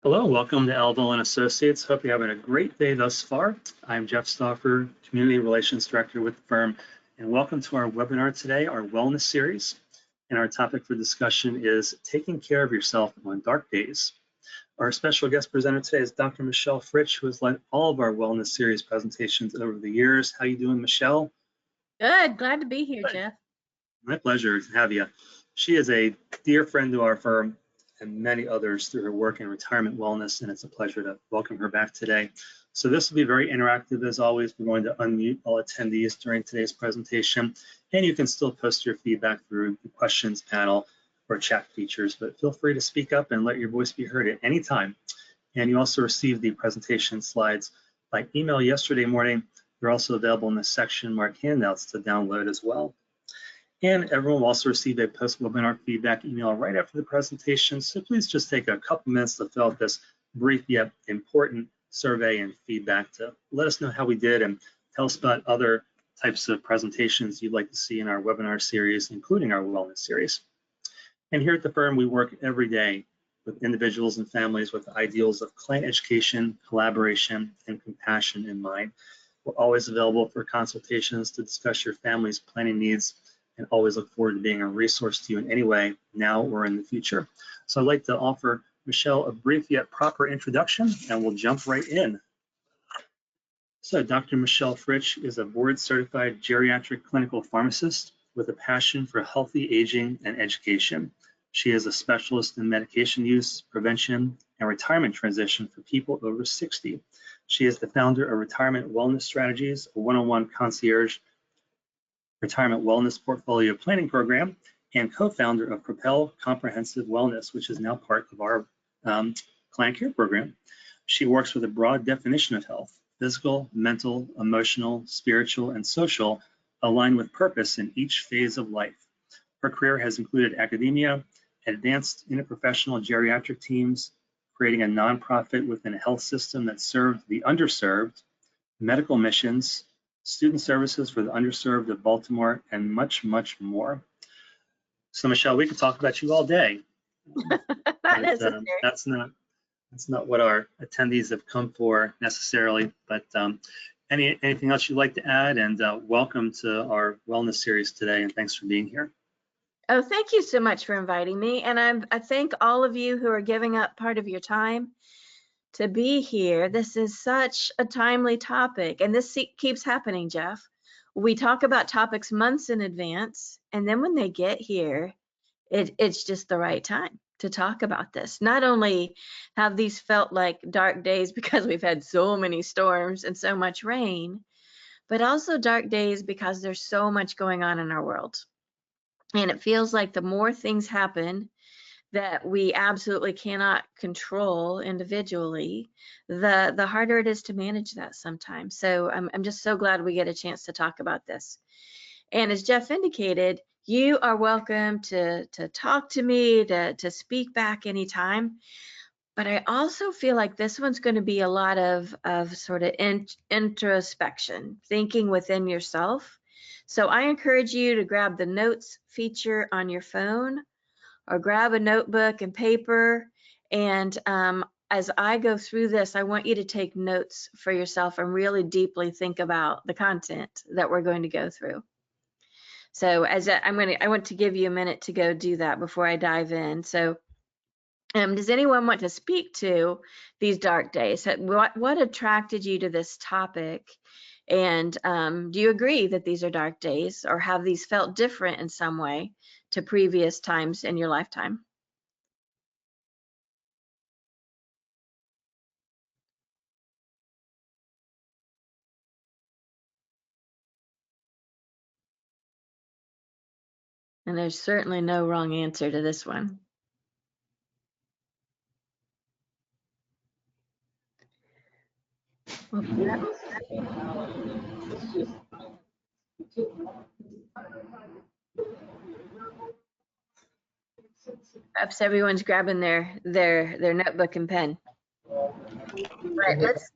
Hello, welcome to Elville and Associates. Hope you're having a great day thus far. I'm Jeff Stauffer, Community Relations Director with the firm, and welcome to our webinar today, our wellness series. And our topic for discussion is taking care of yourself on dark days. Our special guest presenter today is Dr. Michelle Fritsch, who has led all of our wellness series presentations over the years. How you doing, Michelle? Good, glad to be here, Jeff. My pleasure to have you. She is a dear friend to our firm and many others through her work in retirement wellness, and it's a pleasure to welcome her back today. So this will be very interactive as always. We're going to unmute all attendees during today's presentation, and you can still post your feedback through the questions panel or chat features, but feel free to speak up and let your voice be heard at any time. And you also received the presentation slides by email yesterday morning. They're also available in the section marked handouts to download as well. And everyone will also receive a post-webinar feedback email right after the presentation. So please just take a couple minutes to fill out this brief yet important survey and feedback to let us know how we did and tell us about other types of presentations you'd like to see in our webinar series, including our wellness series. And here at the firm, we work every day with individuals and families with ideals of client education, collaboration, and compassion in mind. We're always available for consultations to discuss your family's planning needs, and always look forward to being a resource to you in any way, now or in the future. So I'd like to offer Michelle a brief yet proper introduction, and we'll jump right in. So Dr. Michelle Fritsch is a board-certified geriatric clinical pharmacist with a passion for healthy aging and education. She is a specialist in medication use, prevention, and retirement transition for people over 60. She is the founder of Retirement Wellness Strategies, a one-on-one concierge retirement wellness portfolio planning program, and co-founder of Propel Comprehensive Wellness, which is now part of our client care program. She works with a broad definition of health: physical, mental, emotional, spiritual, and social, aligned with purpose in each phase of life. Her career has included academia, advanced interprofessional geriatric teams, creating a nonprofit within a health system that served the underserved, medical missions, student services for the underserved of Baltimore, and much, much more. So Michelle, we could talk about you all day. That's not what our attendees have come for necessarily, but anything else you'd like to add? And welcome to our wellness series today, and thanks for being here. Oh, thank you so much for inviting me. And I thank all of you who are giving up part of your time to be here. This is such a timely topic, and this keeps happening, Jeff. We talk about topics months in advance, and then when they get here, it's just the right time to talk about this. Not only have these felt like dark days because we've had so many storms and so much rain, but also dark days because there's so much going on in our world. And it feels like the more things happen that we absolutely cannot control individually, the harder it is to manage that sometimes. So I'm just so glad we get a chance to talk about this. And as Jeff indicated, you are welcome to talk to me, to speak back anytime. But I also feel like this one's going to be a lot of sort of introspection, thinking within yourself. So I encourage you to grab the notes feature on your phone, or grab a notebook and paper. And as I go through this, I want you to take notes for yourself and really deeply think about the content that we're going to go through. So I want to give you a minute to go do that before I dive in. So does anyone want to speak to these dark days? What attracted you to this topic? And do you agree that these are dark days, or have these felt different in some way to previous times in your lifetime? And there's certainly no wrong answer to this one. Perhaps everyone's grabbing their notebook and pen. Right, let's.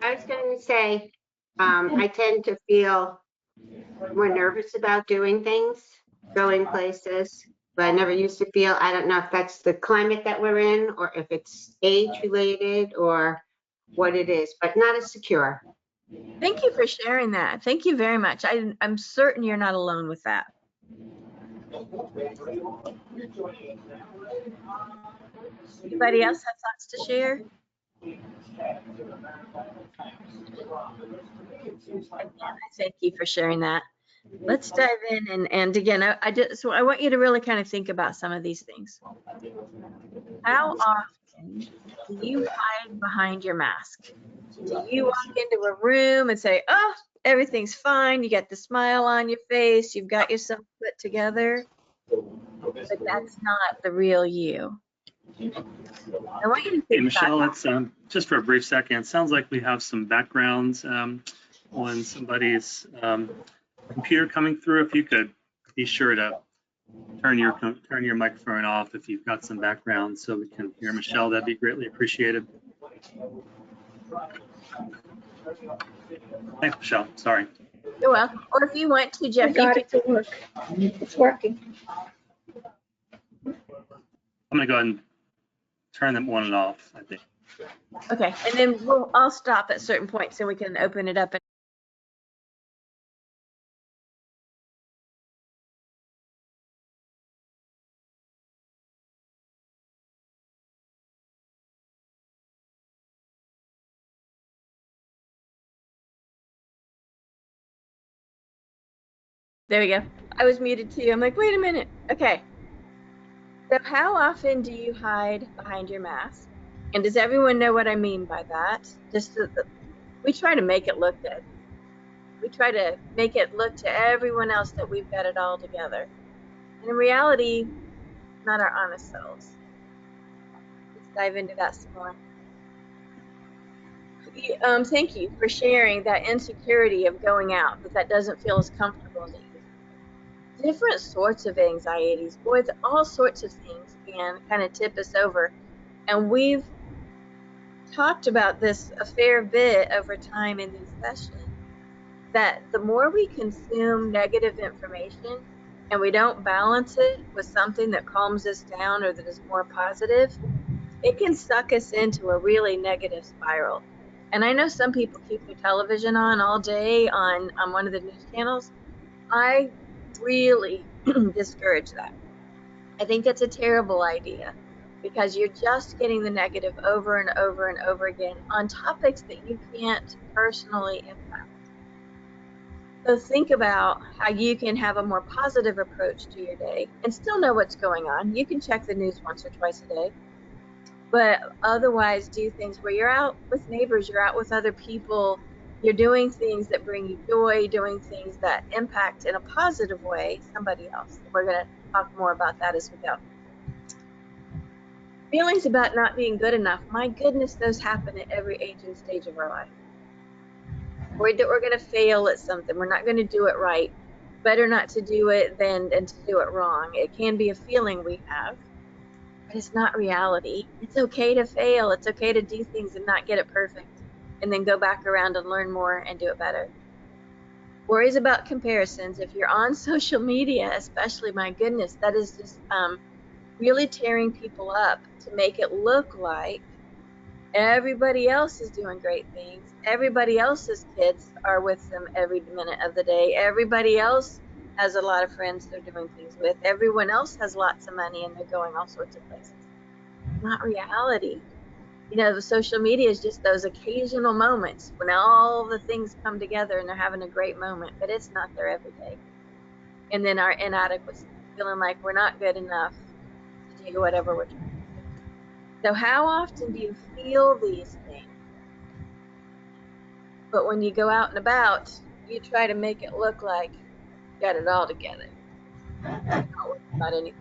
I was going to say, I tend to feel more nervous about doing things, going places, but I never used to feel, I don't know if that's the climate that we're in or if it's age related or what it is, but not as secure. Thank you for sharing that. Thank you very much. I'm certain you're not alone with that. Anybody else have thoughts to share? Thank you for sharing that. Let's dive in and again, so I want you to really kind of think about some of these things. How often do you hide behind your mask? Do you walk into a room and say, oh, everything's fine, you got the smile on your face, you've got yourself put together, but that's not the real you? I want you to Hey, think Michelle, about it's just for a brief second. It sounds like we have some backgrounds on somebody's computer coming through. If you could be sure to turn your microphone off if you've got some background so we can hear Michelle, that'd be greatly appreciated. Thanks, Michelle. Sorry. You're welcome. Or if you want to, Jeff, I got you it to work. It's working. I'm going to go ahead and turn them on and off, I think. okay, and then I'll stop at certain points and we can open it up. There we go. I was muted too. I'm like, wait a minute. Okay. So how often do you hide behind your mask? And does everyone know what I mean by that? We try to make it look good. We try to make it look to everyone else that we've got it all together. And in reality, not our honest selves. Let's dive into that some more. Thank you for sharing that insecurity of going out, that doesn't feel as comfortable as it used to. Different sorts of anxieties, boy, all sorts of things can kind of tip us over. And we've talked about this a fair bit over time in these sessions, that the more we consume negative information and we don't balance it with something that calms us down or that is more positive, it can suck us into a really negative spiral. And I know some people keep their television on all day on one of the news channels. I really discourage that. I think it's a terrible idea because you're just getting the negative over and over and over again on topics that you can't personally impact. So think about how you can have a more positive approach to your day and still know what's going on. You can check the news once or twice a day, but otherwise do things where you're out with neighbors, you're out with other people, you're doing things that bring you joy, doing things that impact in a positive way somebody else. We're going to talk more about that as we go. Feelings about not being good enough. My goodness, those happen at every age and stage of our life. We're going to fail at something. We're not going to do it right. Better not to do it than to do it wrong. It can be a feeling we have, but it's not reality. It's okay to fail. It's okay to do things and not get it perfect and then go back around and learn more and do it better. Worries about comparisons. If you're on social media, especially, my goodness, that is just really tearing people up to make it look like everybody else is doing great things. Everybody else's kids are with them every minute of the day. Everybody else has a lot of friends they're doing things with. Everyone else has lots of money and they're going all sorts of places. Not reality. You know, the social media is just those occasional moments when all the things come together and they're having a great moment, but it's not there every day. And then our inadequacy, feeling like we're not good enough to do whatever we're doing. So how often do you feel these things? But when you go out and about, you try to make it look like you got it all together. Not worried about anything.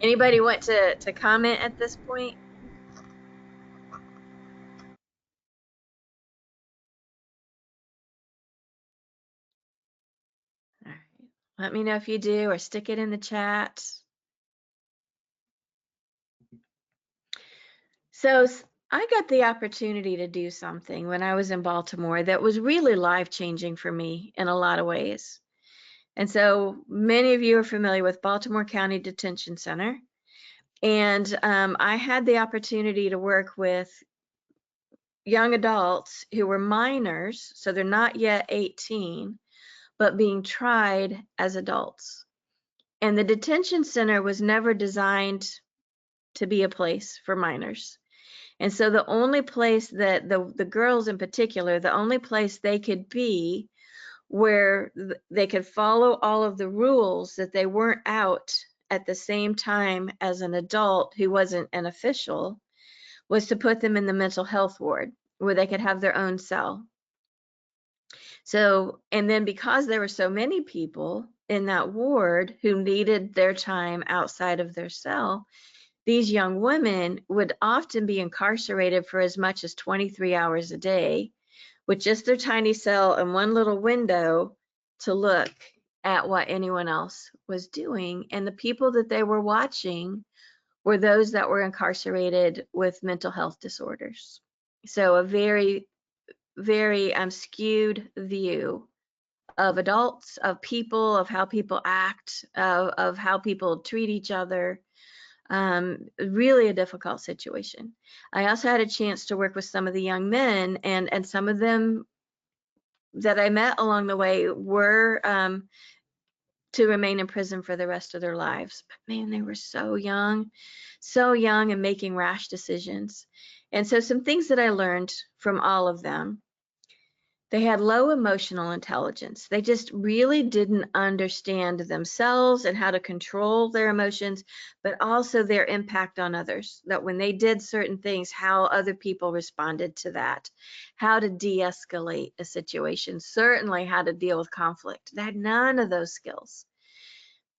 Anybody want to comment at this point? All right. Let me know if you do, or stick it in the chat. So I got the opportunity to do something when I was in Baltimore that was really life-changing for me in a lot of ways. And so many of you are familiar with Baltimore County Detention Center. And I had the opportunity to work with young adults who were minors, so they're not yet 18, but being tried as adults. And the detention center was never designed to be a place for minors. And so the only place that the girls in particular, the only place they could be where they could follow all of the rules, that they weren't out at the same time as an adult who wasn't an official, was to put them in the mental health ward where they could have their own cell. So, and then because there were so many people in that ward who needed their time outside of their cell, these young women would often be incarcerated for as much as 23 hours a day with just their tiny cell and one little window to look at what anyone else was doing. And the people that they were watching were those that were incarcerated with mental health disorders. So a very, very skewed view of adults, of people, of how people act, of how people treat each other. Really a difficult situation. I also had a chance to work with some of the young men, and some of them that I met along the way were to remain in prison for the rest of their lives. But man, they were so young and making rash decisions. And so some things that I learned from all of them: they had low emotional intelligence. They just really didn't understand themselves and how to control their emotions, but also their impact on others. That when they did certain things, how other people responded to that, how to de-escalate a situation, certainly how to deal with conflict. They had none of those skills.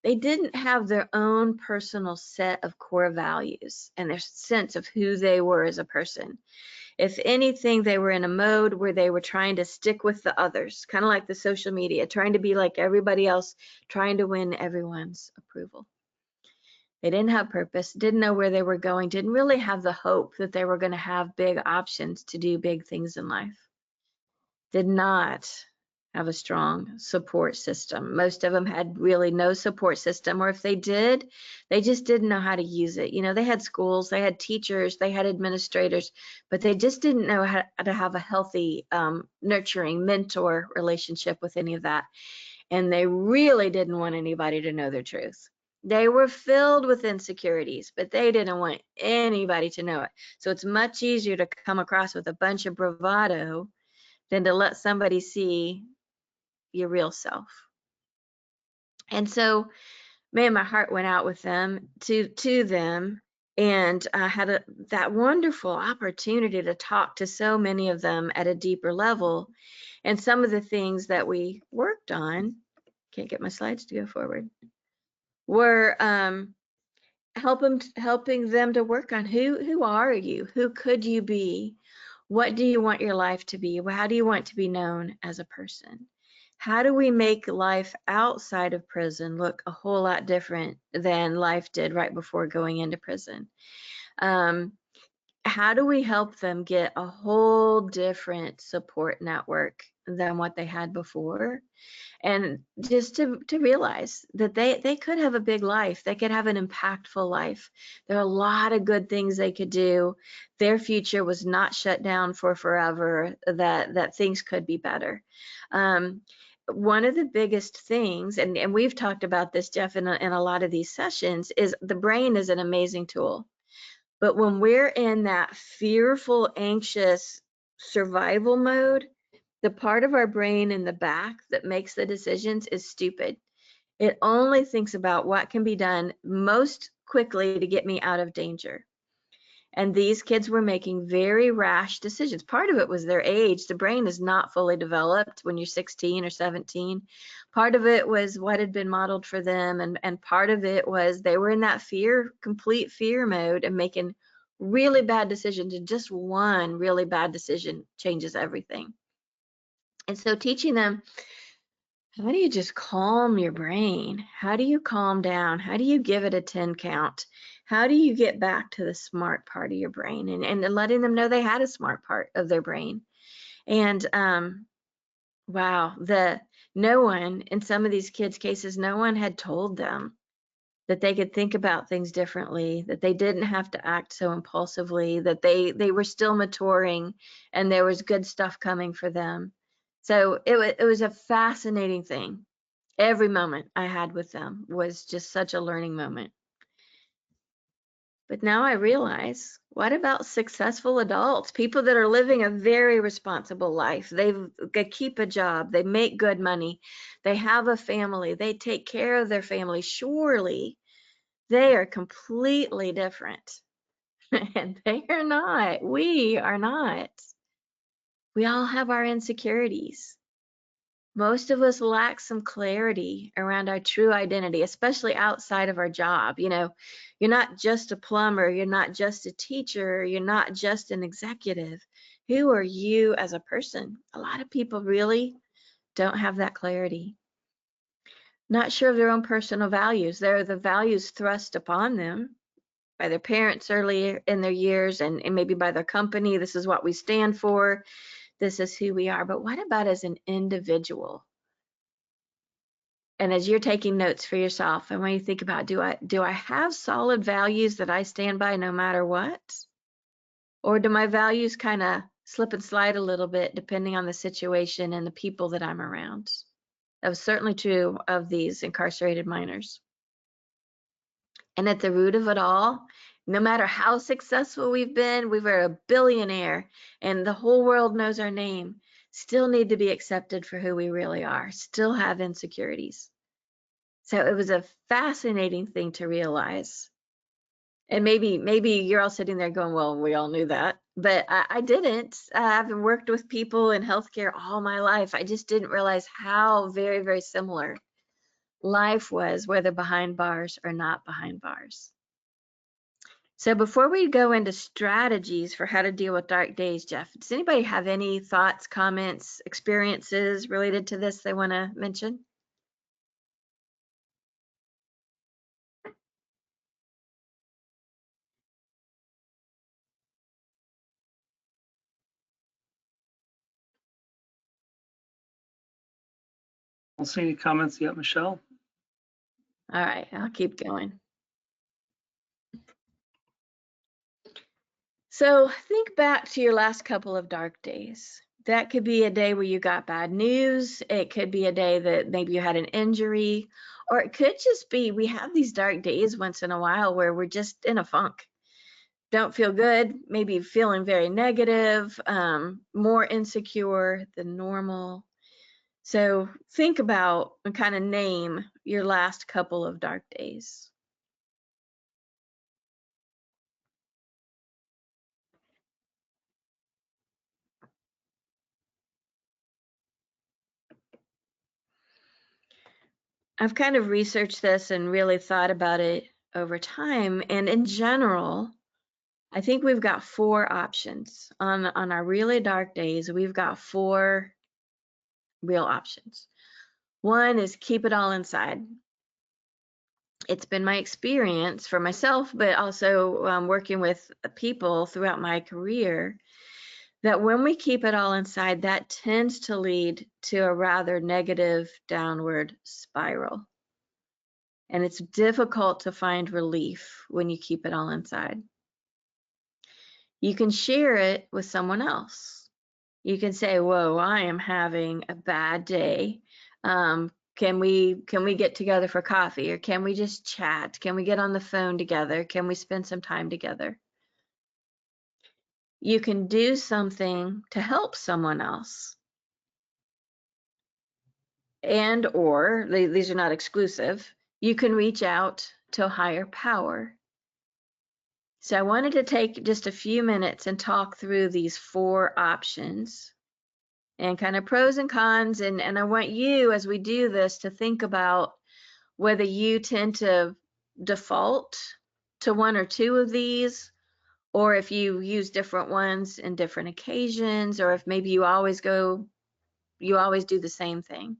They didn't have their own personal set of core values and their sense of who they were as a person. If anything, they were in a mode where they were trying to stick with the others, kind of like the social media, trying to be like everybody else, trying to win everyone's approval. They didn't have purpose, didn't know where they were going, didn't really have the hope that they were going to have big options to do big things in life. Did not have a strong support system. Most of them had really no support system, or if they did, they just didn't know how to use it. You know, they had schools, they had teachers, they had administrators, but they just didn't know how to have a healthy, nurturing mentor relationship with any of that. And they really didn't want anybody to know their truth. They were filled with insecurities, but they didn't want anybody to know it. So it's much easier to come across with a bunch of bravado than to let somebody see your real self. And so, man, my heart went out with them, to them, and I had that wonderful opportunity to talk to so many of them at a deeper level. And some of the things that we worked on, can't get my slides to go forward, were helping them to work on who are you? Who could you be? What do you want your life to be? How do you want to be known as a person? How do we make life outside of prison look a whole lot different than life did right before going into prison? How do we help them get a whole different support network than what they had before? And just to realize that they could have a big life. They could have an impactful life. There are a lot of good things they could do. Their future was not shut down for forever, that things could be better. One of the biggest things, and we've talked about this, Jeff, in a lot of these sessions, is the brain is an amazing tool. But when we're in that fearful, anxious survival mode, the part of our brain in the back that makes the decisions is stupid. It only thinks about what can be done most quickly to get me out of danger. And these kids were making very rash decisions. Part of it was their age. The brain is not fully developed when you're 16 or 17. Part of it was what had been modeled for them. And part of it was they were in that complete fear mode and making really bad decisions. And just one really bad decision changes everything. And so teaching them, how do you just calm your brain? How do you calm down? How do you give it a 10 count? How do you get back to the smart part of your brain? And letting them know they had a smart part of their brain. And wow, No one, in some of these kids' cases, no one had told them that they could think about things differently, that they didn't have to act so impulsively, that they were still maturing and there was good stuff coming for them. So it was a fascinating thing. Every moment I had with them was just such a learning moment. But now I realize, what about successful adults, people that are living a very responsible life? They keep a job, they make good money, they have a family, they take care of their family. Surely they are completely different. And they are not. We are not. We all have our insecurities. Most of us lack some clarity around our true identity, especially outside of our job. You know, you're not just a plumber, you're not just a teacher, you're not just an executive. Who are you as a person? A lot of people really don't have that clarity. Not sure of their own personal values. They're the values thrust upon them by their parents early in their years and maybe by their company. This is what we stand for. This is who we are. But what about as an individual? And as you're taking notes for yourself, and when you think about, do I have solid values that I stand by no matter what? Or do my values kind of slip and slide a little bit depending on the situation and the people that I'm around? That was certainly true of these incarcerated minors. And at the root of it all, no matter how successful we've been, we were a billionaire and the whole world knows our name, still need to be accepted for who we really are, still have insecurities. So it was a fascinating thing to realize. And maybe you're all sitting there going, well, we all knew that, but I didn't. I've worked with people in healthcare all my life. I just didn't realize how very, very similar life was, whether behind bars or not behind bars. So before we go into strategies for how to deal with dark days, Jeff, does anybody have any thoughts, comments, experiences related to this they want to mention? Don't see any comments yet, Michelle. All right, I'll keep going. So think back to your last couple of dark days. That could be a day where you got bad news. It could be a day that maybe you had an injury, or it could just be we have these dark days once in a while where we're just in a funk. Don't feel good, maybe feeling very negative, more insecure than normal. So think about and kind of name your last couple of dark days. I've kind of researched this and really thought about it over time. And in general, I think we've got 4 options. On our really dark days, we've got 4 real options. One is keep it all inside. It's been my experience for myself, but also working with people throughout my career, that when we keep it all inside, that tends to lead to a rather negative downward spiral. And it's difficult to find relief when you keep it all inside. You can share it with someone else. You can say, whoa, I am having a bad day. Can we get together for coffee, or can we just chat? Can we get on the phone together? Can we spend some time together? You can do something to help someone else. And or these are not exclusive. You can reach out to a higher power. So I wanted to take just a few minutes and talk through these 4 options and kind of pros and cons. And I want you, as we do this, to think about whether you tend to default to 1 or 2 of these, or if you use different ones in different occasions, or if maybe you always do the same thing.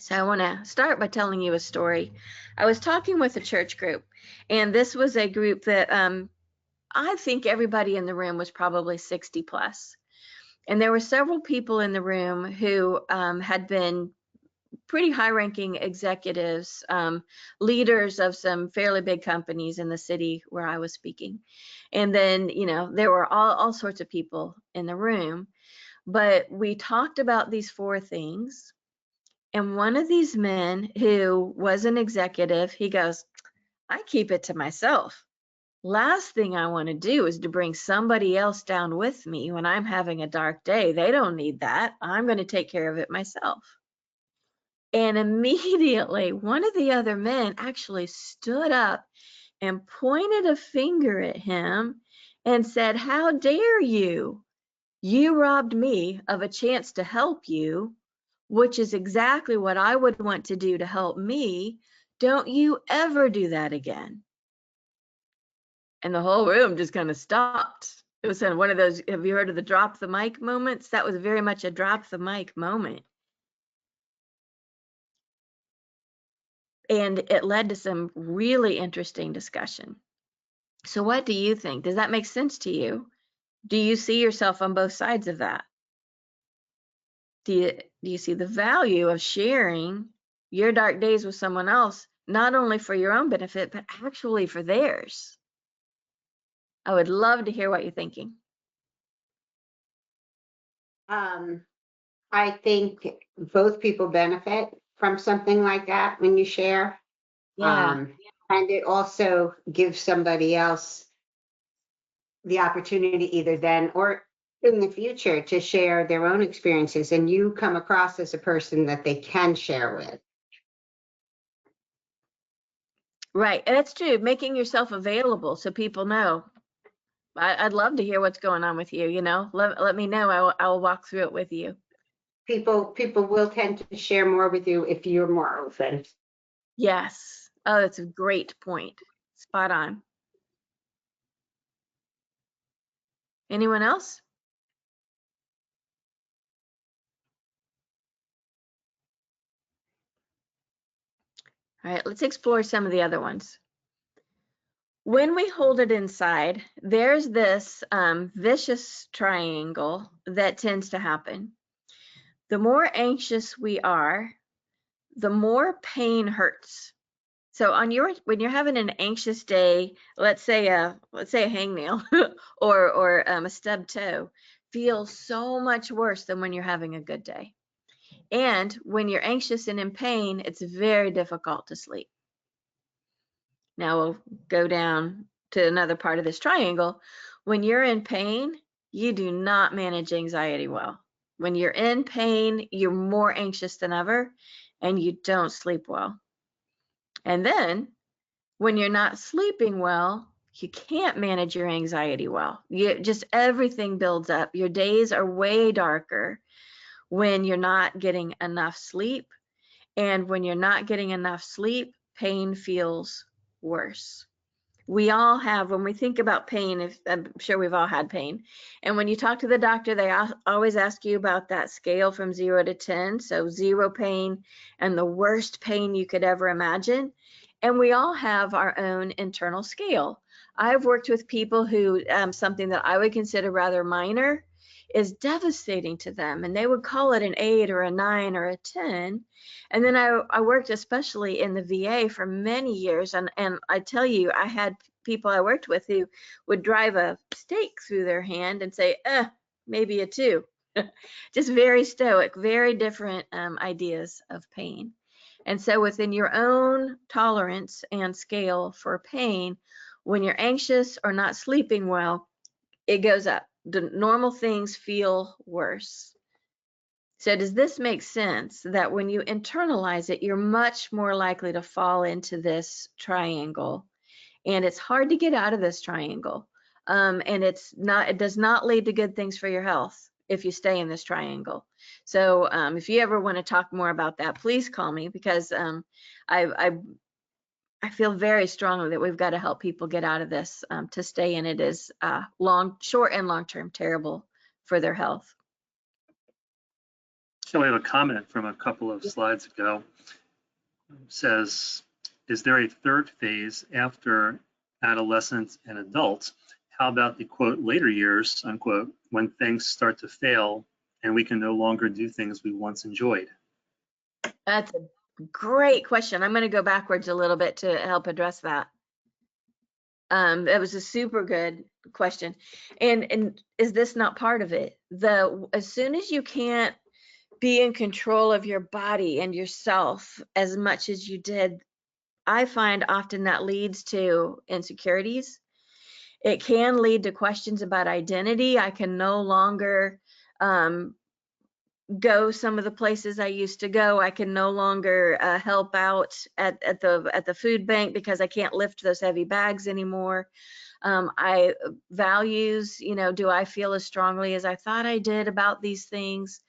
So I want to start by telling you a story. I was talking with a church group, and this was a group that I think everybody in the room was probably 60 plus. And there were several people in the room who had been pretty high-ranking executives, leaders of some fairly big companies in the city where I was speaking. And then, you know, there were all sorts of people in the room. But we talked about these 4 things. And one of these men who was an executive, he goes, I keep it to myself. Last thing I want to do is to bring somebody else down with me when I'm having a dark day. They don't need that. I'm going to take care of it myself. And immediately, one of the other men actually stood up and pointed a finger at him and said, how dare you? You robbed me of a chance to help you, which is exactly what I would want to do to help me. Don't you ever do that again. And the whole room just kind of stopped. It was one of those, have you heard of the drop the mic moments? That was very much a drop the mic moment. And it led to some really interesting discussion. So what do you think? Does that make sense to you? Do you see yourself on both sides of that? Do you see the value of sharing your dark days with someone else, not only for your own benefit, but actually for theirs? I would love to hear what you're thinking. I think both people benefit from something like that when you share. Yeah. And it also gives somebody else the opportunity either then or in the future to share their own experiences, and you come across as a person that they can share with. Right. And it's true. Making yourself available so people know. I'd love to hear what's going on with you. You know, let me know. I will walk through it with you. People will tend to share more with you if you're more open. Yes. Oh, that's a great point. Spot on. Anyone else? All right, let's explore some of the other ones. When we hold it inside, there's this vicious triangle that tends to happen. The more anxious we are, the more pain hurts. So when you're having an anxious day, let's say a hangnail or a stubbed toe feels so much worse than when you're having a good day. And when you're anxious and in pain, it's very difficult to sleep. Now we'll go down to another part of this triangle. When you're in pain, you do not manage anxiety well. When you're in pain, you're more anxious than ever and you don't sleep well. And then when you're not sleeping well, you can't manage your anxiety well. Just everything builds up. Your days are way darker when you're not getting enough sleep. And when you're not getting enough sleep, pain feels worse. We all have, when we think about pain, I'm sure we've all had pain. And when you talk to the doctor, they always ask you about that scale from 0 to 10. So 0 pain and the worst pain you could ever imagine. And we all have our own internal scale. I've worked with people who something that I would consider rather minor is devastating to them, and they would call it an 8 or a 9 or a 10. And then I worked especially in the VA for many years, and I tell you, I had people I worked with who would drive a stake through their hand and say, maybe a 2. Just very stoic, very different ideas of pain. And so within your own tolerance and scale for pain, when you're anxious or not sleeping well, it goes up. The normal things feel worse. So does this make sense that when you internalize it, you're much more likely to fall into this triangle? And it's hard to get out of this triangle. And it does not lead to good things for your health if you stay in this triangle. So if you ever want to talk more about that, please call me, because I feel very strongly that we've got to help people get out of this. To stay in it is short and long-term terrible for their health. So I have a comment from a couple of slides ago. It says, is there a third phase after adolescence and adults? How about the quote later years, unquote, when things start to fail and we can no longer do things we once enjoyed? That's a great question. I'm going to go backwards a little bit to help address that. That was a super good question. And is this not part of it? As soon as you can't be in control of your body and yourself as much as you did, I find often that leads to insecurities. It can lead to questions about identity. I can no longer go some of the places I used to go. I can no longer help out at the food bank because I can't lift those heavy bags anymore. I values, do I feel as strongly as I thought I did about these things?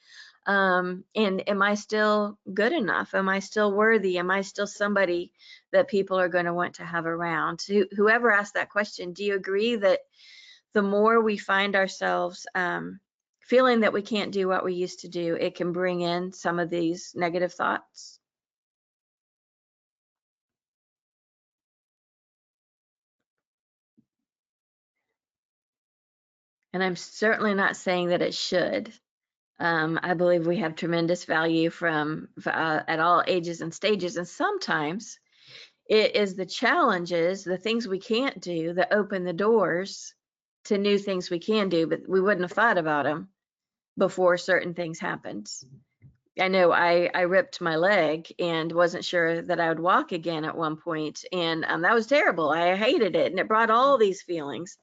And am I still good enough? Am I still worthy? Am I still somebody that people are going to want to have around? Whoever asked that question, do you agree that the more we find ourselves feeling that we can't do what we used to do, it can bring in some of these negative thoughts? And I'm certainly not saying that it should. I believe we have tremendous value from at all ages and stages, and sometimes it is the challenges, the things we can't do, that open the doors to new things we can do, but we wouldn't have thought about them before certain things happened. I know I ripped my leg and wasn't sure that I would walk again at one point, and that was terrible. I hated it, and it brought all these feelings.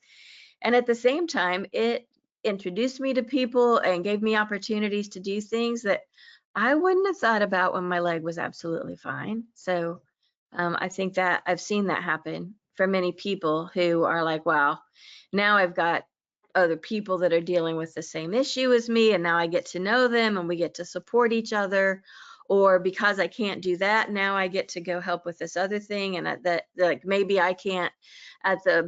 And at the same time, it introduced me to people and gave me opportunities to do things that I wouldn't have thought about when my leg was absolutely fine. So I think that I've seen that happen for many people who are like, wow, now I've got other people that are dealing with the same issue as me, and now I get to know them and we get to support each other. Or because I can't do that, now I get to go help with this other thing, and that like maybe I can't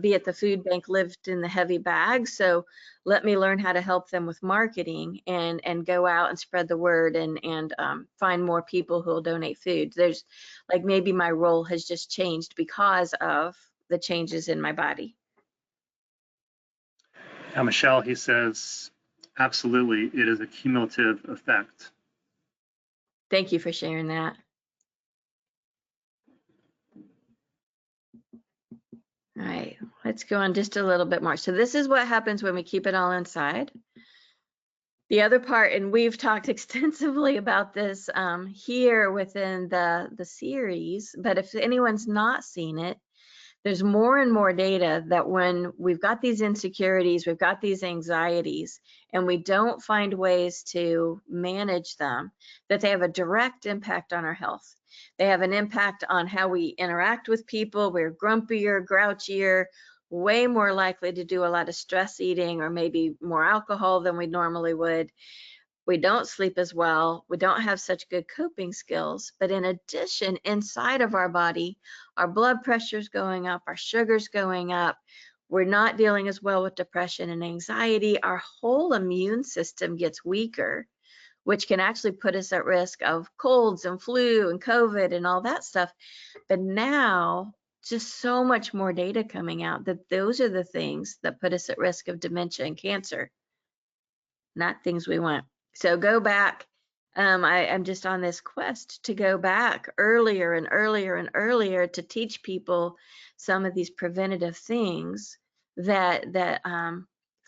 be at the food bank lifting the heavy bags, so let me learn how to help them with marketing and go out and spread the word and find more people who will donate food. There's like maybe my role has just changed because of the changes in my body. Now, Michelle, he says, absolutely, it is a cumulative effect. Thank you for sharing that. All right, let's go on just a little bit more. So this is what happens when we keep it all inside. The other part, and we've talked extensively about this here within the series, but if anyone's not seen it, there's more and more data that when we've got these insecurities, we've got these anxieties, and we don't find ways to manage them, that they have a direct impact on our health. They have an impact on how we interact with people. We're grumpier, grouchier, way more likely to do a lot of stress eating or maybe more alcohol than we normally would. We don't sleep as well. We don't have such good coping skills. But in addition, inside of our body, our blood pressure's going up, our sugar's going up. We're not dealing as well with depression and anxiety. Our whole immune system gets weaker, which can actually put us at risk of colds and flu and COVID and all that stuff. But now, just so much more data coming out that those are the things that put us at risk of dementia and cancer, not things we want. So go back. I'm just on this quest to go back earlier and earlier and earlier to teach people some of these preventative things that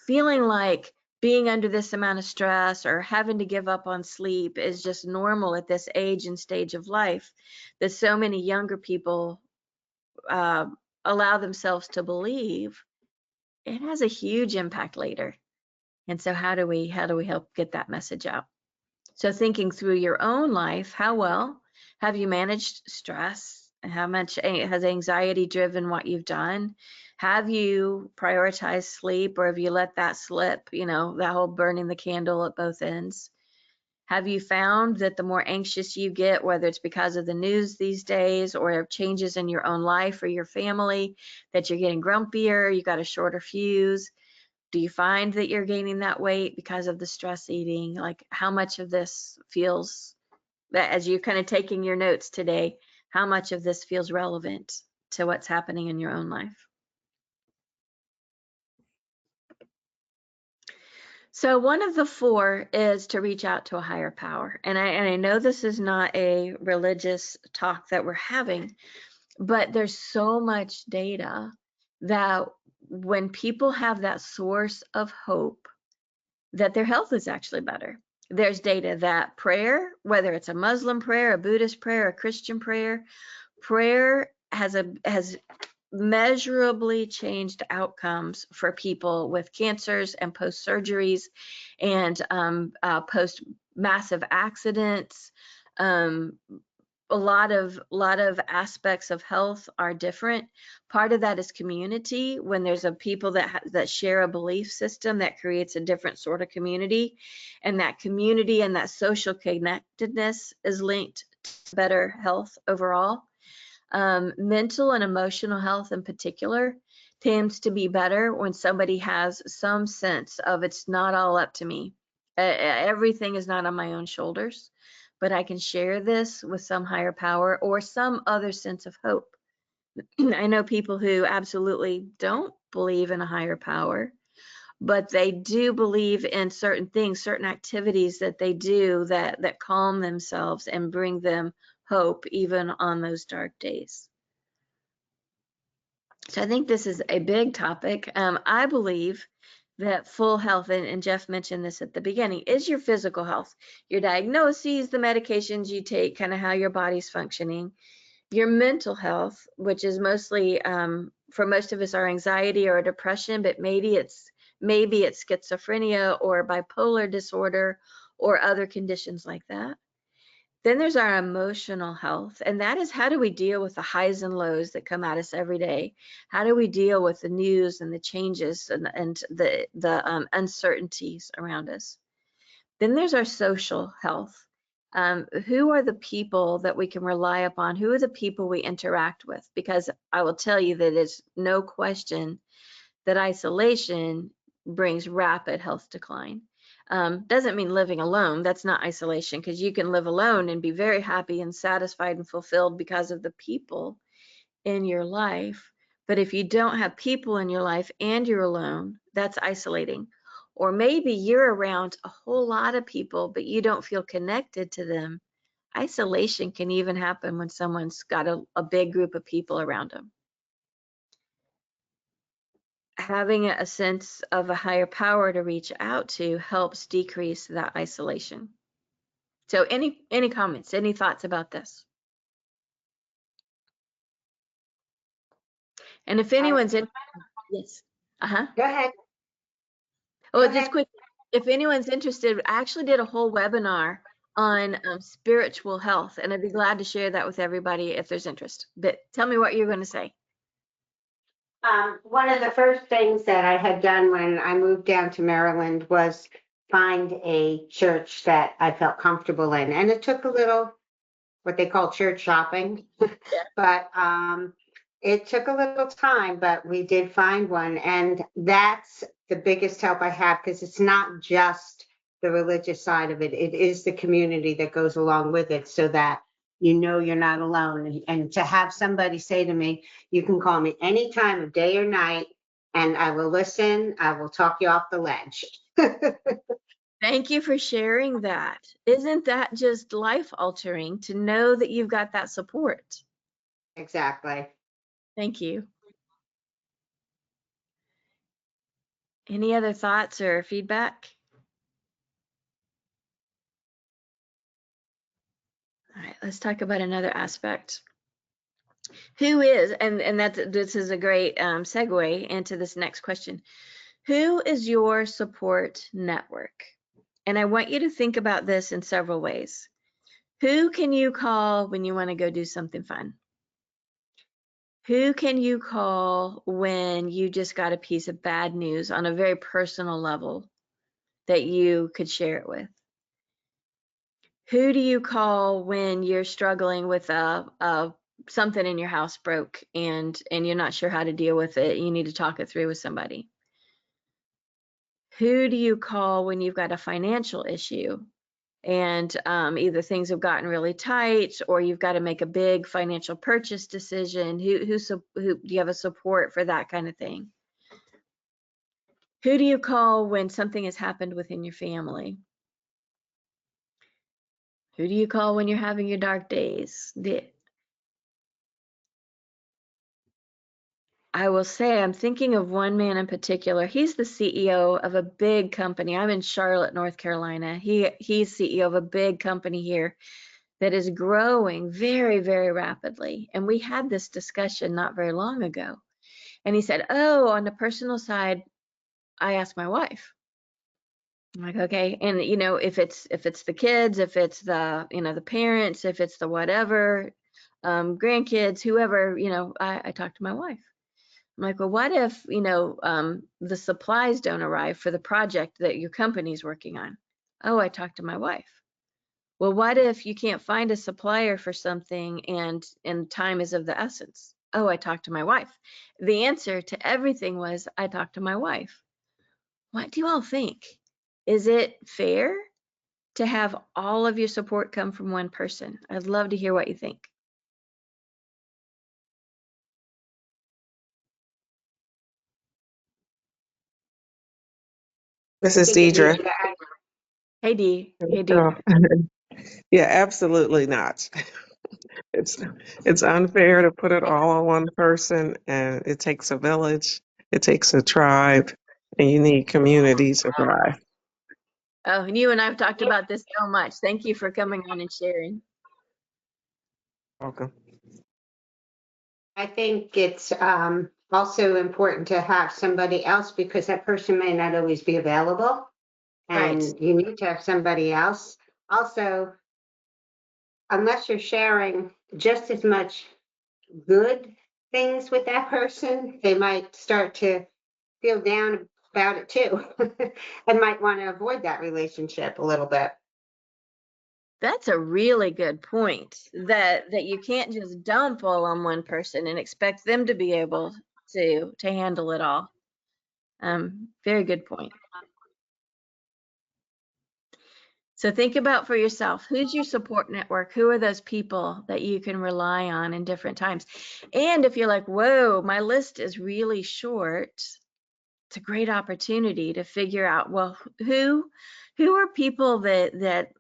feeling like being under this amount of stress or having to give up on sleep is just normal at this age and stage of life, that so many younger people allow themselves to believe, it has a huge impact later. And so how do we help get that message out? So thinking through your own life, how well have you managed stress? How much has anxiety driven what you've done? Have you prioritized sleep, or have you let that slip, that whole burning the candle at both ends? Have you found that the more anxious you get, whether it's because of the news these days or changes in your own life or your family, that you're getting grumpier, you got a shorter fuse? Do you find that you're gaining that weight because of the stress eating? Like, how much of this feels, that as you're kind of taking your notes today, how much of this feels relevant to what's happening in your own life? So one of the 4 is to reach out to a higher power. And I know this is not a religious talk that we're having, but there's so much data that when people have that source of hope, that their health is actually better. There's data that prayer, whether it's a Muslim prayer, a Buddhist prayer, a Christian prayer, prayer has measurably changed outcomes for people with cancers and post surgeries and post massive accidents. A lot of aspects of health are different. Part of that is community. When there's a people that share a belief system, that creates a different sort of community, and that community and that social connectedness is linked to better health overall. Mental and emotional health in particular tends to be better when somebody has some sense of it's not all up to me. Everything is not on my own shoulders, but I can share this with some higher power or some other sense of hope. I know people who absolutely don't believe in a higher power, but they do believe in certain things, certain activities that they do that calm themselves and bring them hope even on those dark days. So I think this is a big topic. I believe that full health, and Jeff mentioned this at the beginning, is your physical health, your diagnoses, the medications you take, kind of how your body's functioning, your mental health, which is mostly, for most of us, our anxiety or depression, but maybe it's schizophrenia or bipolar disorder or other conditions like that. Then there's our emotional health, and that is how do we deal with the highs and lows that come at us every day? How do we deal with the news and the changes and the uncertainties around us? Then there's our social health. Who are the people that we can rely upon? Who are the people we interact with? Because I will tell you that it's no question that isolation brings rapid health decline. Doesn't mean living alone. That's not isolation, because you can live alone and be very happy and satisfied and fulfilled because of the people in your life. But if you don't have people in your life and you're alone, that's isolating. Or maybe you're around a whole lot of people, but you don't feel connected to them. Isolation can even happen when someone's got a big group of people around them. Having a sense of a higher power to reach out to helps decrease that isolation. So any comments, any thoughts about this? And if anyone's in, yes. Go ahead. Oh, Go just ahead. quick, if anyone's interested, I actually did a whole webinar on spiritual health, and I'd be glad to share that with everybody if there's interest. But tell me what you're going to say. One of the first things that I had done when I moved down to Maryland was find a church that I felt comfortable in. And it took a little, what they call church shopping, but it took a little time, but we did find one. And that's the biggest help I have, because it's not just the religious side of it. It is the community that goes along with it, so that you know you're not alone. And to have somebody say to me, you can call me any time of day or night, and I will listen. I will talk you off the ledge. Thank you for sharing that. Isn't that just life altering to know that you've got that support? Exactly. Thank you. Any other thoughts or feedback? All right, let's talk about another aspect. Who is, and this is a great segue into this next question. Who is your support network? And I want you to think about this in several ways. Who can you call when you want to go do something fun? Who can you call when you just got a piece of bad news on a very personal level that you could share it with? Who do you call when you're struggling with something in your house broke and you're not sure how to deal with it? You need to talk it through with somebody. Who do you call when you've got a financial issue and either things have gotten really tight or you've got to make a big financial purchase decision? Who do you have a support for that kind of thing? Who do you call when something has happened within your family? Who do you call when you're having your dark days? I will say, I'm thinking of one man in particular. He's the CEO of a big company. I'm in Charlotte, North Carolina. He's CEO of a big company here that is growing very, very rapidly. And we had this discussion not very long ago. And he said, oh, on the personal side, I asked my wife. I'm like, okay. And you know, if it's the kids, if it's the, you know, the parents, if it's the whatever, grandkids, whoever, you know, I talk to my wife. I'm like, well, what if, you know, the supplies don't arrive for the project that your company's working on? Oh, I talked to my wife. Well, what if you can't find a supplier for something and time is of the essence? Oh, I talked to my wife. The answer to everything was, I talked to my wife. What do you all think? Is it fair to have all of your support come from one person? I'd love to hear what you think. I Mrs. think it needs Deidre. to add. Hey, Dee. Hey, Oh, Deidre. yeah, absolutely not. It's it's unfair to put it all on one person, and it takes a village, it takes a tribe, and you need community to thrive. Oh, and you and I've talked about this so much. Thank you for coming on and sharing. Welcome. I think it's also important to have somebody else because that person may not always be available, Right. and you need to have somebody else. Also, unless you're sharing just as much good things with that person, they might start to feel down about it too and might want to avoid that relationship a little bit. That's a really good point, that you can't just dump all on one person and expect them to be able to handle it all. Very good point. So think about for yourself, who's your support network? Who are those people that you can rely on in different times? And if you're like, whoa, my list is really short, it's a great opportunity to figure out, well, who are people that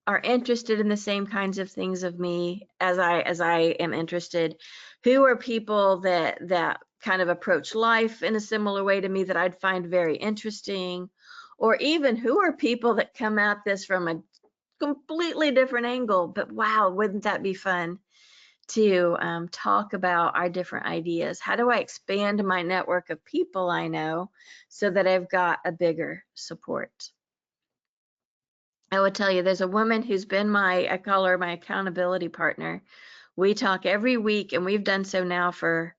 are interested in the same kinds of things of me as I am interested? Who are people that kind of approach life in a similar way to me that I'd find very interesting? Or even who are people that come at this from a completely different angle, but wow, wouldn't that be fun to talk about our different ideas? How do I expand my network of people I know so that I've got a bigger support? I would tell you, there's a woman who's been I call her my accountability partner. We talk every week, and we've done so now for,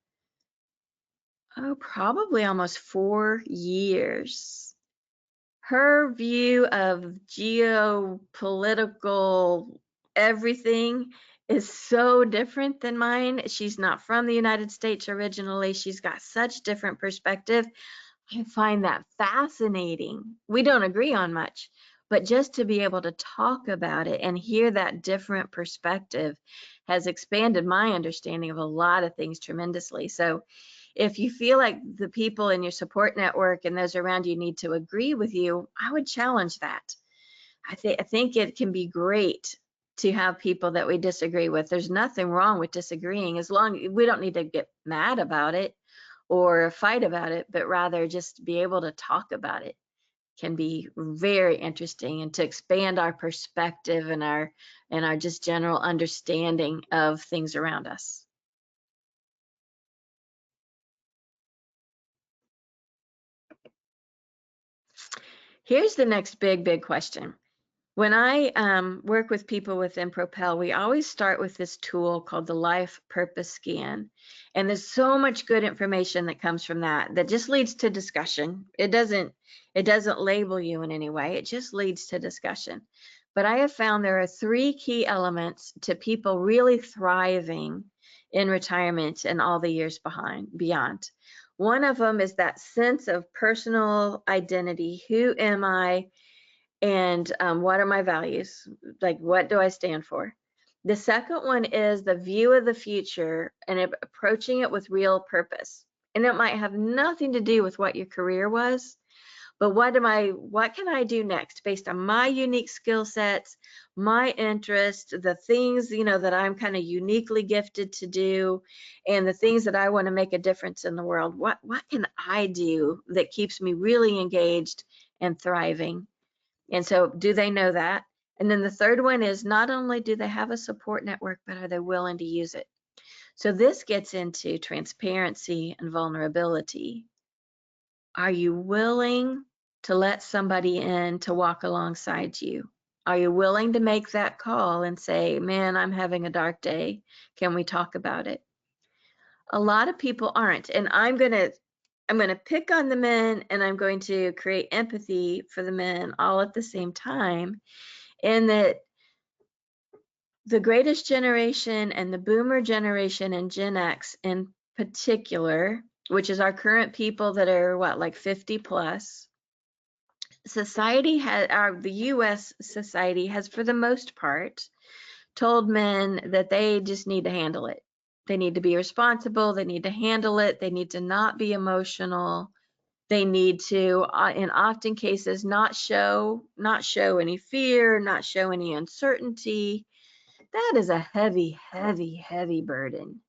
probably almost 4 years. Her view of geopolitical everything is so different than mine. She's not from the United States originally. She's got such different perspective. I find that fascinating. We don't agree on much, but just to be able to talk about it and hear that different perspective has expanded my understanding of a lot of things tremendously. So if you feel like the people in your support network and those around you need to agree with you, I would challenge that. I think it can be great to have people that we disagree with. There's nothing wrong with disagreeing, as long we don't need to get mad about it or fight about it, but rather just be able to talk about it can be very interesting, and to expand our perspective and our just general understanding of things around us. Here's the next big question. When I work with people within Propel, we always start with this tool called the Life Purpose Scan. And there's so much good information that comes from that just leads to discussion. It doesn't label you in any way. It just leads to discussion. But I have found there are 3 key elements to people really thriving in retirement and all the years beyond. One of them is that sense of personal identity. Who am I? And what are my values? Like, what do I stand for? The second one is the view of the future and approaching it with real purpose. And it might have nothing to do with what your career was, but what can I do next based on my unique skill sets, my interest, the things, that I'm kind of uniquely gifted to do, and the things that I want to make a difference in the world. What can I do that keeps me really engaged and thriving? And so do they know that? And then the third one is, not only do they have a support network, but are they willing to use it? So this gets into transparency and vulnerability. Are you willing to let somebody in to walk alongside you? Are you willing to make that call and say, man, I'm having a dark day. Can we talk about it? A lot of people aren't. And I'm going to pick on the men, and I'm going to create empathy for the men all at the same time, in that the greatest generation and the boomer generation and Gen X in particular, which is our current people that are like 50 plus, the US society has, for the most part, told men that they just need to handle it. They need to be responsible. They need to handle it. They need to not be emotional. They need to, in often cases, not show any fear, not show any uncertainty. That is a heavy, heavy, heavy burden.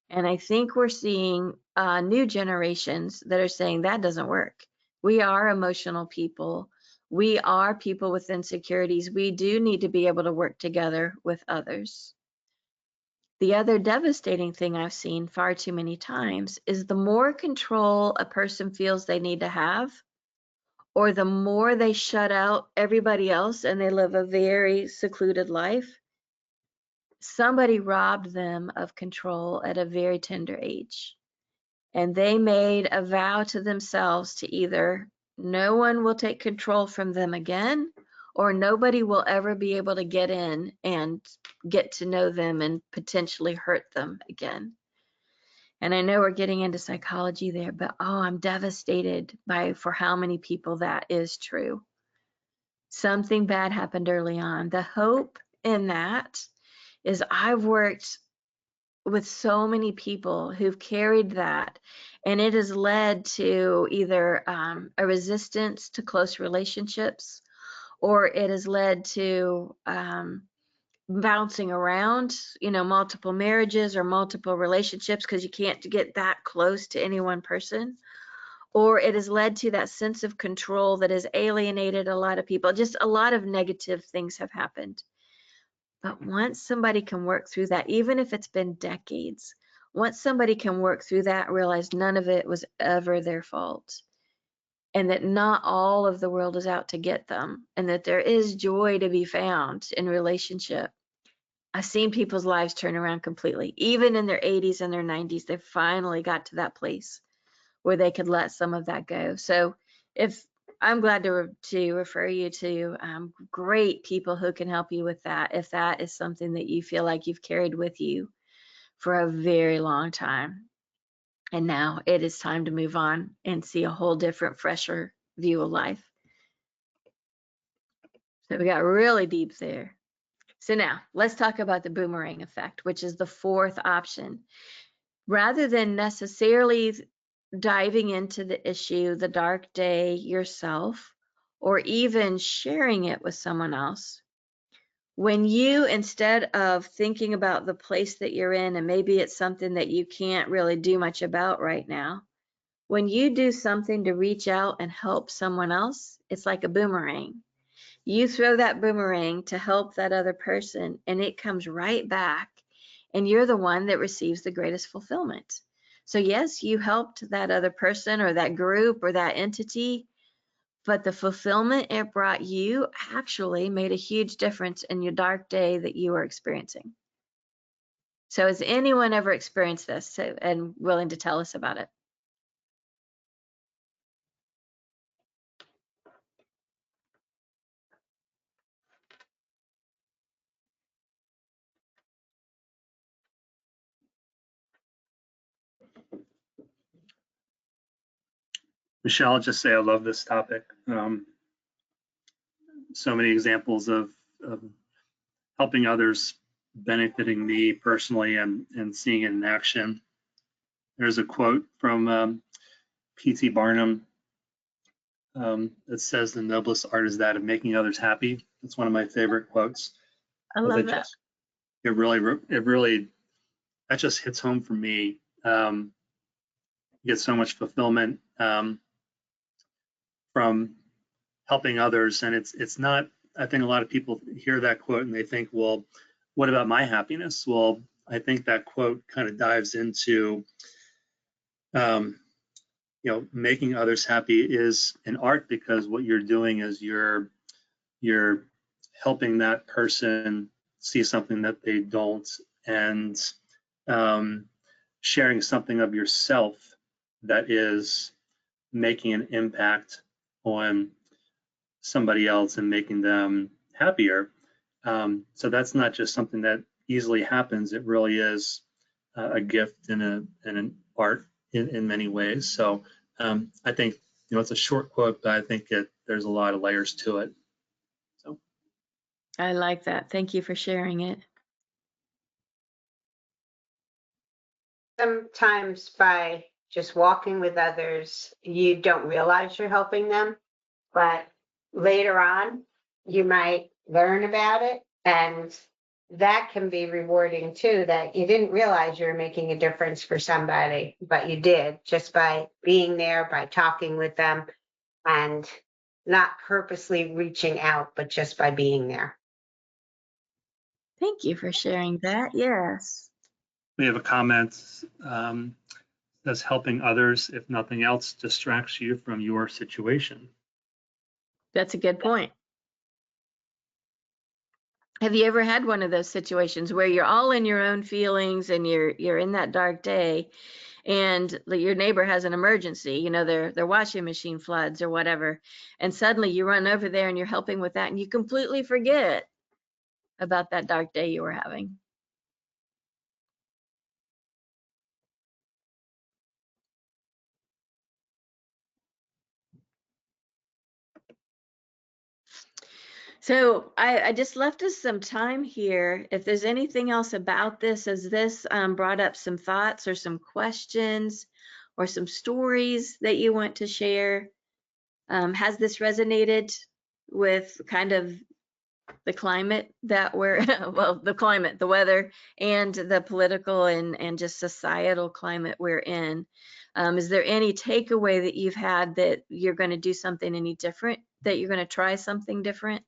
And I think we're seeing new generations that are saying that doesn't work. We are emotional people. We are people with insecurities. We do need to be able to work together with others. The other devastating thing I've seen far too many times is the more control a person feels they need to have, or the more they shut out everybody else and they live a very secluded life, somebody robbed them of control at a very tender age. And they made a vow to themselves to either no one will take control from them again, or nobody will ever be able to get in and get to know them and potentially hurt them again. And I know we're getting into psychology there, but I'm devastated for how many people that is true. Something bad happened early on. The hope in that is, I've worked with so many people who've carried that, and it has led to either a resistance to close relationships, or it has led to bouncing around, multiple marriages or multiple relationships because you can't get that close to any one person. Or it has led to that sense of control that has alienated a lot of people. Just a lot of negative things have happened. But once somebody can work through that, even if it's been decades, once somebody can work through that, realize none of it was ever their fault, and that not all of the world is out to get them, and that there is joy to be found in relationship. I've seen people's lives turn around completely. Even in their 80s and their 90s, they finally got to that place where they could let some of that go. So I'm glad to refer you to great people who can help you with that, if that is something that you feel like you've carried with you for a very long time. And now it is time to move on and see a whole different, fresher view of life. So we got really deep there. So now let's talk about the boomerang effect, which is the fourth option. Rather than necessarily diving into the issue, the dark day yourself, or even sharing it with someone else, when you, instead of thinking about the place that you're in, and maybe it's something that you can't really do much about right now, when you do something to reach out and help someone else, it's like a boomerang. You throw that boomerang to help that other person, and it comes right back, and you're the one that receives the greatest fulfillment. So yes, you helped that other person or that group or that entity, but the fulfillment it brought you actually made a huge difference in your dark day that you were experiencing. So has anyone ever experienced this and willing to tell us about it? Michelle, I'll just say I love this topic. So many examples of helping others, benefiting me personally, and seeing it in action. There's a quote from P.T. Barnum that says, "The noblest art is that of making others happy." That's one of my favorite quotes. I Because love that. it really, that just hits home for me. You get so much fulfillment from helping others, and it's not. I think a lot of people hear that quote and they think, well, what about my happiness? Well, I think that quote kind of dives into, making others happy is an art, because what you're doing is you're helping that person see something that they don't, and sharing something of yourself that is making an impact on somebody else and making them happier. So that's not just something that easily happens. It really is a gift and an art in many ways. So I think, it's a short quote, but I think there's a lot of layers to it. So I like that. Thank you for sharing it. Sometimes by just walking with others, you don't realize you're helping them, but later on, you might learn about it, and that can be rewarding too, that you didn't realize you were making a difference for somebody, but you did just by being there, by talking with them, and not purposely reaching out, but just by being there. Thank you for sharing that. Yes. we have a comment that's helping others, if nothing else, distracts you from your situation. That's a good point. Have you ever had one of those situations where you're all in your own feelings and you're in that dark day, and your neighbor has an emergency, their washing machine floods or whatever, and suddenly you run over there and you're helping with that and you completely forget about that dark day you were having? So I just left us some time here. If there's anything else about this, has this brought up some thoughts or some questions or some stories that you want to share? Has this resonated with kind of the climate that we're, well, the climate, the weather, and the political and just societal climate we're in? Is there any takeaway that you've had that you're going to do something any different, that you're going to try something different?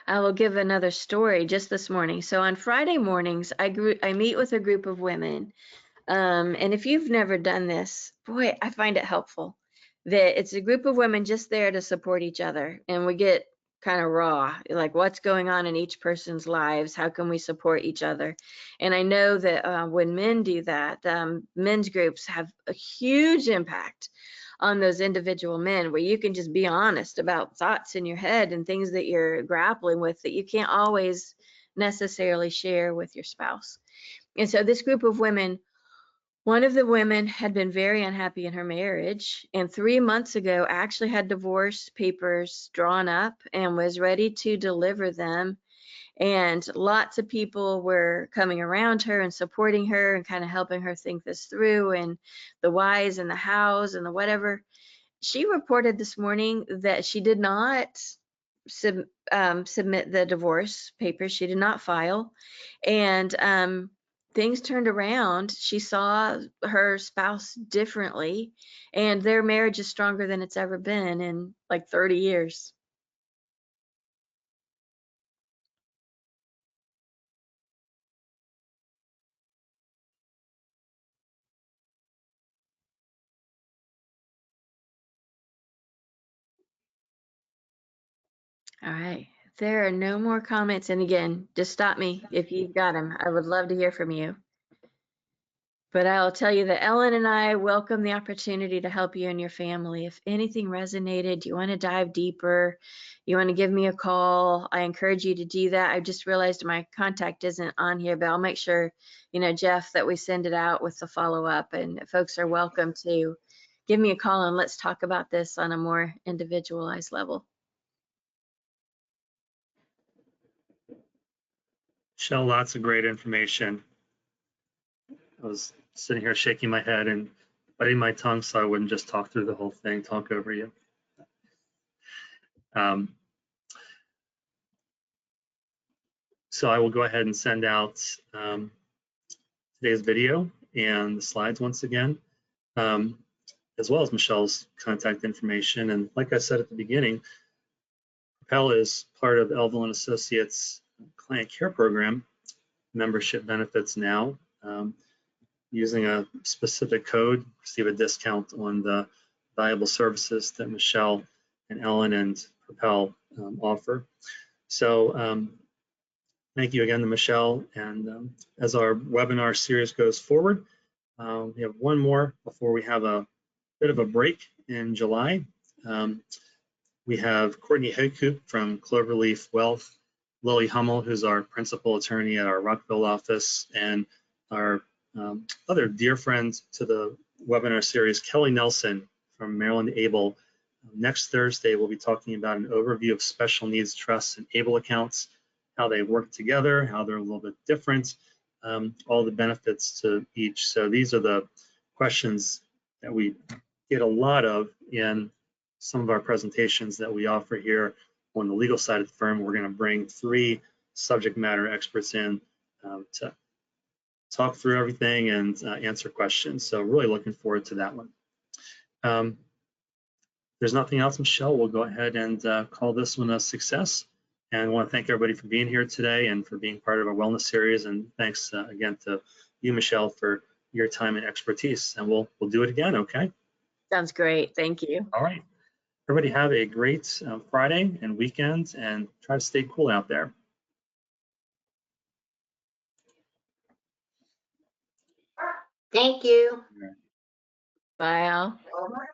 I will give another story just this morning. So on Friday mornings, I meet with a group of women. And if you've never done this, boy, I find it helpful that it's a group of women just there to support each other. And we get kind of raw, like what's going on in each person's lives, how can we support each other? And I know that when men do that, men's groups have a huge impact on those individual men, where you can just be honest about thoughts in your head and things that you're grappling with that you can't always necessarily share with your spouse. And so this group of women, one of the women had been very unhappy in her marriage, and 3 months ago actually had divorce papers drawn up and was ready to deliver them. And lots of people were coming around her and supporting her and kind of helping her think this through, and the whys and the hows and the whatever. She reported this morning that she did not submit the divorce papers. She did not file. And things turned around. She saw her spouse differently, and their marriage is stronger than it's ever been in like 30 years. All right. If there are no more comments, and again, just stop me if you've got them. I would love to hear from you. But I'll tell you that Ellen and I welcome the opportunity to help you and your family. If anything resonated, you want to dive deeper, you want to give me a call, I encourage you to do that. I just realized my contact isn't on here, but I'll make sure, Jeff, that we send it out with the follow-up, and folks are welcome to give me a call and let's talk about this on a more individualized level. Michelle, lots of great information. I was sitting here shaking my head and biting my tongue so I wouldn't just talk through the whole thing, talk over you. So I will go ahead and send out today's video and the slides once again, as well as Michelle's contact information. And like I said at the beginning, Propel is part of Elville and Associates Client Care Program. Membership benefits now. Using a specific code, receive a discount on the valuable services that Michelle and Ellen and Propel offer. So thank you again to Michelle. And as our webinar series goes forward, we have one more before we have a bit of a break in July. We have Courtney Haycoop from Cloverleaf Wealth, Lily Hummel, who's our principal attorney at our Rockville office, and our other dear friend to the webinar series, Kelly Nelson from Maryland Able. Next Thursday, we'll be talking about an overview of special needs trusts and ABLE accounts, how they work together, how they're a little bit different, all the benefits to each. So these are the questions that we get a lot of in some of our presentations that we offer here on the legal side of the firm. We're going to bring 3 subject matter experts in to talk through everything and answer questions. So really looking forward to that one. There's nothing else, Michelle. We'll go ahead and call this one a success. And I want to thank everybody for being here today and for being part of our wellness series. And thanks again to you, Michelle, for your time and expertise. And we'll do it again, okay? Sounds great. Thank you. All right. Everybody have a great Friday and weekend, and try to stay cool out there. Thank you. Bye all. Over.